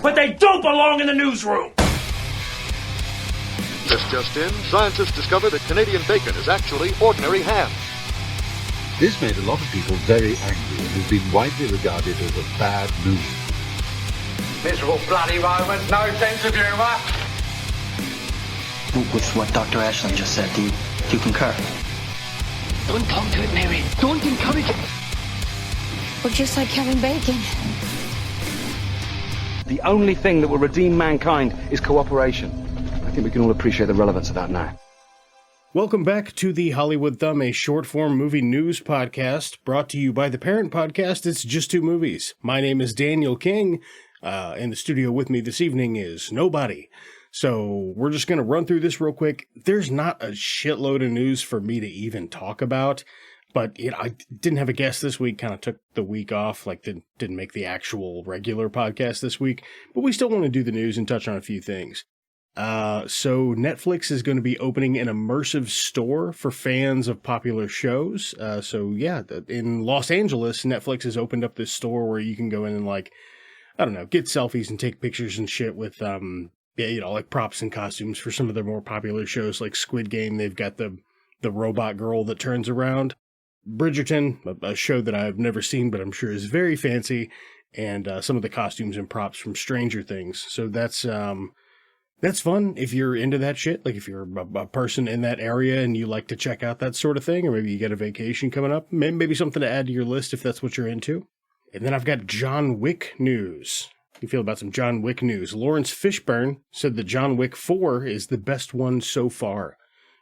but they don't belong in the newsroom. Just in, scientists discovered that Canadian bacon is actually ordinary ham. This made a lot of people very angry and has been widely regarded as a bad movie. Miserable bloody Roman, no sense of humour. With what Dr. Ashland just said, do you concur? Don't come to it, Mary. Don't encourage it. We're just like Kevin Bacon. The only thing that will redeem mankind is cooperation. I think we can all appreciate the relevance of that now. Welcome back to the Hollywood Thumb, a short-form movie news podcast brought to you by the parent podcast, It's Just Two Movies. My name is Daniel King. In the studio with me this evening is nobody. So we're just going to run through this real quick. There's not a shitload of news for me to even talk about, but I didn't have a guest this week, kind of took the week off, didn't make the actual regular podcast this week, but we still want to do the news and touch on a few things. So Netflix is going to be opening an immersive store for fans of popular shows. In Los Angeles, Netflix has opened up this store where you can go in and get selfies and take pictures and shit with, props and costumes for some of their more popular shows like Squid Game. They've got the robot girl that turns around. Bridgerton, a show that I've never seen, but I'm sure is very fancy, and some of the costumes and props from Stranger Things. So that's fun if you're into that shit. Like if you're a person in that area and you like to check out that sort of thing, or maybe you get a vacation coming up, maybe something to add to your list if that's what you're into. And then I've got John Wick news. How you feel about some John Wick news? Lawrence Fishburne said that John Wick 4 is the best one so far.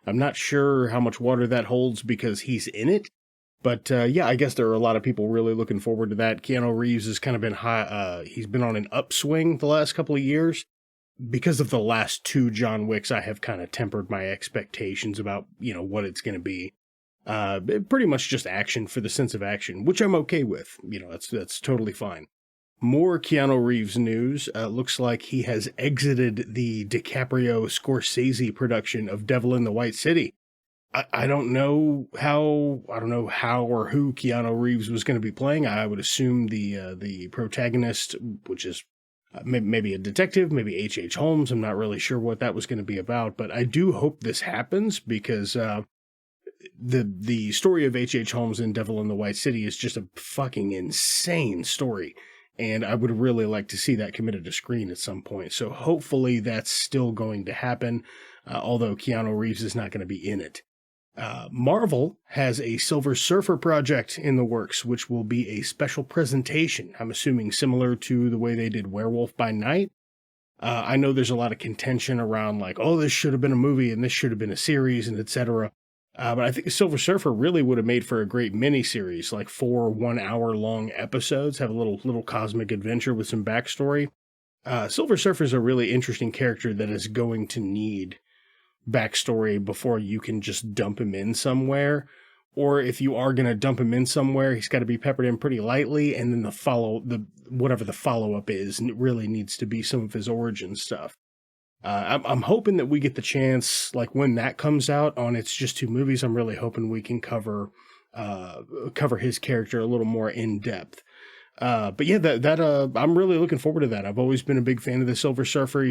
I'm not sure how much water that holds because he's in it. But I guess there are a lot of people really looking forward to that. Keanu Reeves has kind of been high. He's been on an upswing the last couple of years. Because of the last two John Wicks, I have kind of tempered my expectations about, what it's going to be. Pretty much just action for the sense of action, which I'm okay with. That's totally fine. More Keanu Reeves news. Looks like he has exited the DiCaprio-Scorsese production of Devil in the White City. I don't know how or who Keanu Reeves was going to be playing. I would assume the protagonist, which is maybe a detective, maybe H.H. Holmes. I'm not really sure what that was going to be about, but I do hope this happens because the story of H.H. Holmes in Devil in the White City is just a fucking insane story. And I would really like to see that committed to screen at some point. So hopefully that's still going to happen, although Keanu Reeves is not going to be in it. Marvel has a Silver Surfer project in the works, which will be a special presentation. I'm assuming similar to the way they did Werewolf by Night. I know there's a lot of contention around this should have been a movie and this should have been a series and etc. But I think Silver Surfer really would have made for a great miniseries, 4 1-hour-long episodes, have a little cosmic adventure with some backstory. Silver Surfer is a really interesting character that is going to need backstory before you can just dump him in somewhere. Or if you are going to dump him in somewhere, he's got to be peppered in pretty lightly, and then whatever the follow-up is really needs to be some of his origin stuff. I'm hoping that we get the chance, when that comes out on It's Just Two Movies, I'm really hoping we can cover his character a little more in depth. But yeah, I'm really looking forward to that. I've always been a big fan of the Silver Surfer.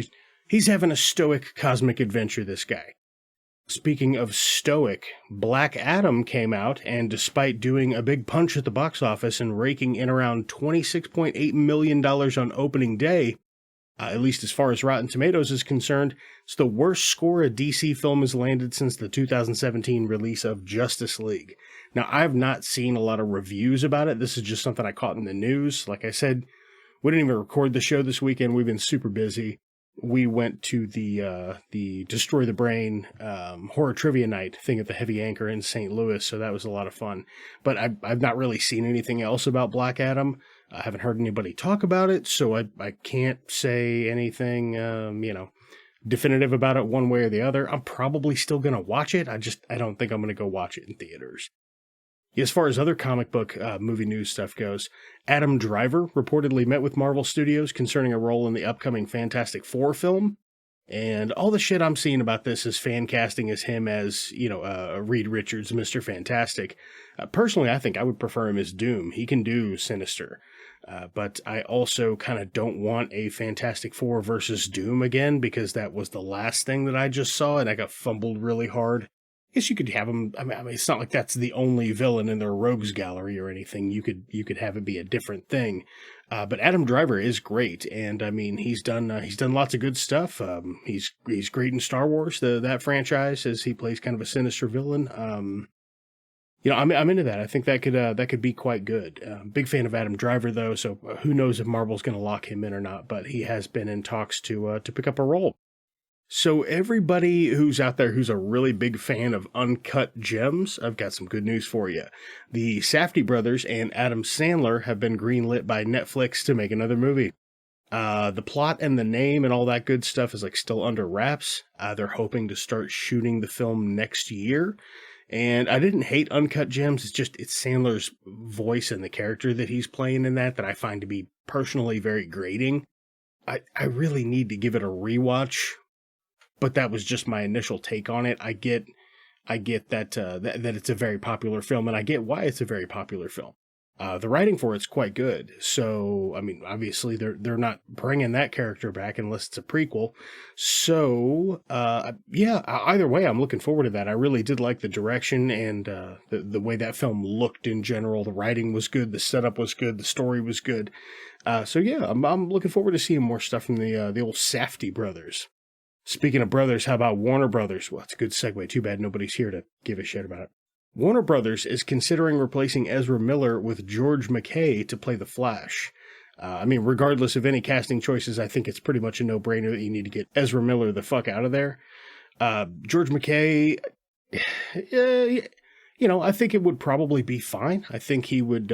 He's having a stoic cosmic adventure, this guy. Speaking of stoic, Black Adam came out, and despite doing a big punch at the box office and raking in around $26.8 million on opening day, at least as far as Rotten Tomatoes is concerned, it's the worst score a DC film has landed since the 2017 release of Justice League. Now, I've not seen a lot of reviews about it. This is just something I caught in the news. Like I said, we didn't even record the show this weekend. We've been super busy. We went to the Destroy the Brain horror trivia night thing at the Heavy Anchor in St. Louis, so that was a lot of fun. But I've not really seen anything else about Black Adam. I haven't heard anybody talk about it, so I can't say anything, definitive about it one way or the other. I'm probably still going to watch it. I don't think I'm going to go watch it in theaters. As far as other comic book movie news stuff goes, Adam Driver reportedly met with Marvel Studios concerning a role in the upcoming Fantastic Four film. And all the shit I'm seeing about this is fan casting as him as, Reed Richards, Mr. Fantastic. Personally, I think I would prefer him as Doom. He can do Sinister. But I also kind of don't want a Fantastic Four versus Doom again, because that was the last thing that I just saw, and I got fumbled really hard. I guess you could have him. I mean, it's not like that's the only villain in their rogues gallery or anything. You could have it be a different thing. But Adam Driver is great, and I mean, he's done lots of good stuff. He's great in Star Wars, that franchise, as he plays kind of a sinister villain. I'm into that. I think that could be quite good. Big fan of Adam Driver though, so who knows if Marvel's going to lock him in or not? But he has been in talks to pick up a role. So everybody who's out there who's a really big fan of uncut gems, I've got some good news for you. The Safdie brothers and Adam Sandler have been greenlit by Netflix to make another movie. The plot and the name and all that good stuff is like still under wraps. They're hoping to start shooting the film next year. And I didn't hate Uncut Gems. It's Sandler's voice and the character that he's playing in that I find to be personally very grating. I really need to give it a rewatch. But that was just my initial take on it. I get that it's a very popular film, and I get why it's a very popular film. The writing for it's quite good. So, I mean, obviously they're not bringing that character back unless it's a prequel. So, either way, I'm looking forward to that. I really did like the direction and the way that film looked in general. The writing was good, the setup was good, the story was good. I'm looking forward to seeing more stuff from the old Safdie brothers. Speaking of brothers, how about Warner Brothers? Well, it's a good segue. Too bad nobody's here to give a shit about it. Warner Brothers is considering replacing Ezra Miller with George McKay to play the Flash. Regardless of any casting choices, I think it's pretty much a no-brainer that you need to get Ezra Miller the fuck out of there. George McKay, I think it would probably be fine. I think he could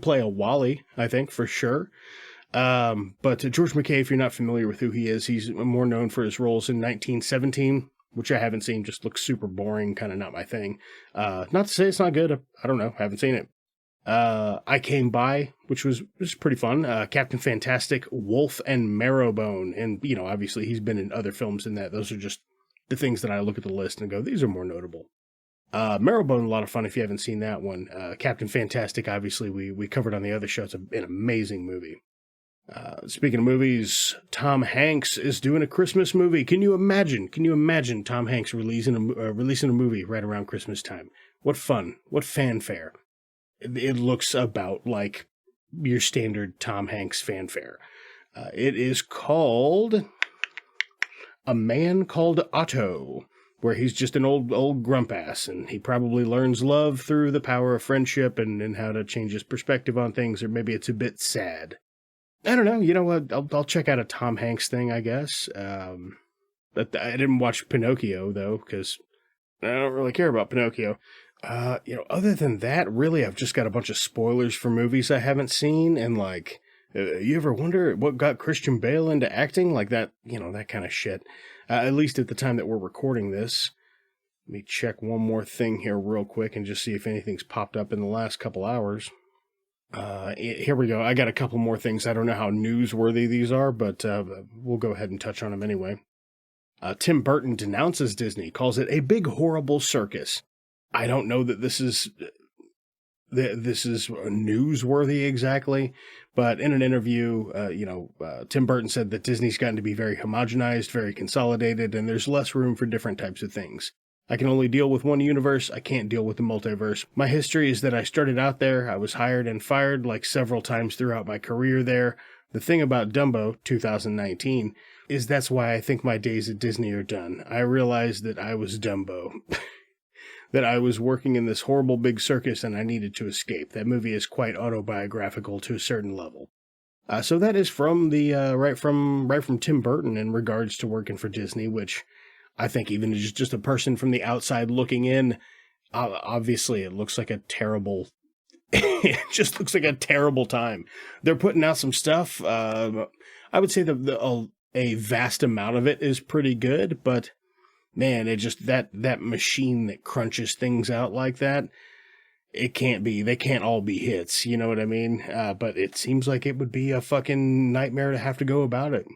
play a Wally, I think, for sure. But George McKay, if you're not familiar with who he is, he's more known for his roles in 1917, which I haven't seen, just looks super boring, kind of not my thing. Not to say it's not good. I don't know. Haven't seen it. I Came By, which was pretty fun. Captain Fantastic, Wolf, and Marrowbone. And, obviously he's been in other films than that. Those are just the things that I look at the list and go, these are more notable. Marrowbone, a lot of fun if you haven't seen that one. Captain Fantastic, obviously we covered on the other show. It's an amazing movie. Speaking of movies, Tom Hanks is doing a Christmas movie. Can you imagine Tom Hanks releasing a movie right around Christmas time? What fun. What fanfare. It looks about like your standard Tom Hanks fanfare. It is called A Man Called Otto, where he's just an old grump ass, and he probably learns love through the power of friendship and how to change his perspective on things, or maybe it's a bit sad. I don't know. You know what? I'll check out a Tom Hanks thing, I guess. But I didn't watch Pinocchio, though, because I don't really care about Pinocchio. Other than that, really, I've just got a bunch of spoilers for movies I haven't seen. And, you ever wonder what got Christian Bale into acting? Like that, that kind of shit. At least at the time that we're recording this. Let me check one more thing here real quick and just see if anything's popped up in the last couple hours. Here we go. I got a couple more things. I don't know how newsworthy these are, but we'll go ahead and touch on them anyway. Tim Burton denounces Disney, calls it a big, horrible circus. I don't know that this is newsworthy exactly, but in an interview, Tim Burton said that Disney's gotten to be very homogenized, very consolidated, and there's less room for different types of things. I can only deal with one universe. I can't deal with the multiverse. My history is that I started out there. I was hired and fired several times throughout my career there. The thing about Dumbo 2019 is that's why I think my days at Disney are done. I realized that I was Dumbo. That I was working in this horrible big circus and I needed to escape. That movie is quite autobiographical to a certain level. So that is from the right from Tim Burton in regards to working for Disney, which I think even just a person from the outside looking in, obviously it looks like a terrible, it just looks like a terrible time. They're putting out some stuff. I would say a vast amount of it is pretty good, but man, it just, that machine that crunches things out like that, they can't all be hits, you know what I mean? But it seems like it would be a fucking nightmare to have to go about it.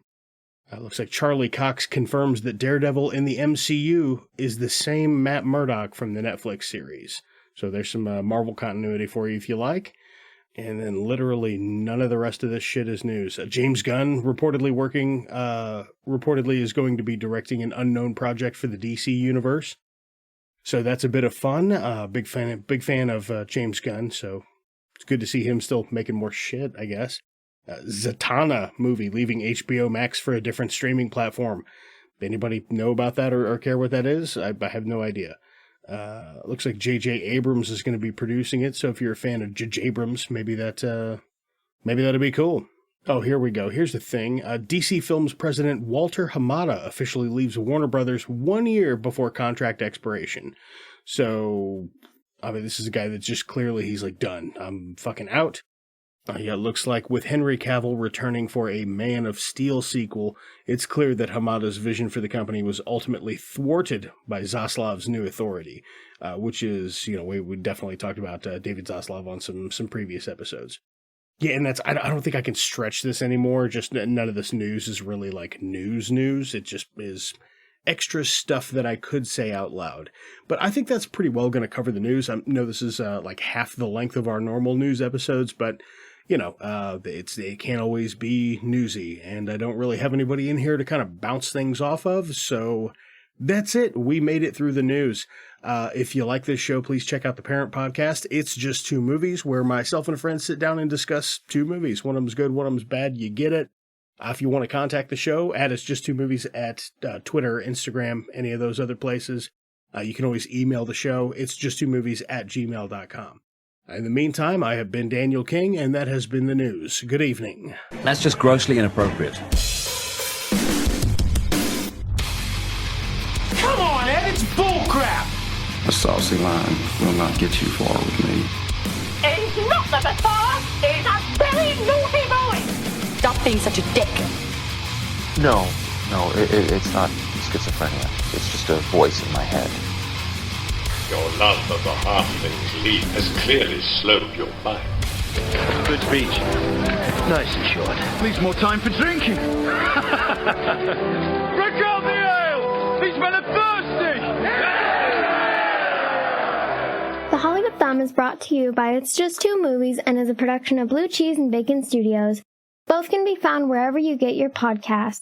Looks like Charlie Cox confirms that Daredevil in the MCU is the same Matt Murdock from the Netflix series. So there's some Marvel continuity for you if you like. And then literally none of the rest of this shit is news. James Gunn reportedly is going to be directing an unknown project for the DC universe. So that's a bit of fun. Big fan of James Gunn. So it's good to see him still making more shit, I guess. Zatanna movie leaving HBO Max for a different streaming platform. Anybody know about that or care what that is? I have no idea. Looks like J.J. Abrams is going to be producing it, so if you're a fan of J.J. Abrams, maybe that'd be cool. Oh, here we go. Here's the thing. DC Films president Walter Hamada officially leaves Warner Brothers 1 year before contract expiration. So, I mean, this is a guy that's just clearly, he's like, done. I'm fucking out. Yeah, it looks like with Henry Cavill returning for a Man of Steel sequel, it's clear that Hamada's vision for the company was ultimately thwarted by Zaslav's new authority, which is, we definitely talked about David Zaslav on some previous episodes. Yeah, and I don't think I can stretch this anymore. Just none of this news is really like news. It just is extra stuff that I could say out loud. But I think that's pretty well going to cover the news. I know this is like half the length of our normal news episodes, but it can't always be newsy, and I don't really have anybody in here to kind of bounce things off of, so that's it. We made it through the news. If you like this show, please check out the parent podcast. It's Just Two Movies, where myself and a friend sit down and discuss two movies. One of them's good, one of them's bad. You get it. If you want to contact the show, add us Just Two Movies at Twitter, Instagram, any of those other places. You can always email the show. It's justtwomovies@gmail.com. In the meantime, I have been Daniel King, and that has been the news. Good evening. That's just grossly inappropriate. Come on, Ed, it's bullcrap! A saucy line will not get you far with me. He's not the Messiah, he's a very naughty boy! Stop being such a dick. No, it's not schizophrenia. It's just a voice in my head. Your love of a halfling's leap has clearly slowed your mind. Good speech. Nice and short. Leaves more time for drinking. Break out the ale! These men are thirsty! The Hollywood Thumb is brought to you by It's Just Two Movies and is a production of Blue Cheese and Bacon Studios. Both can be found wherever you get your podcasts.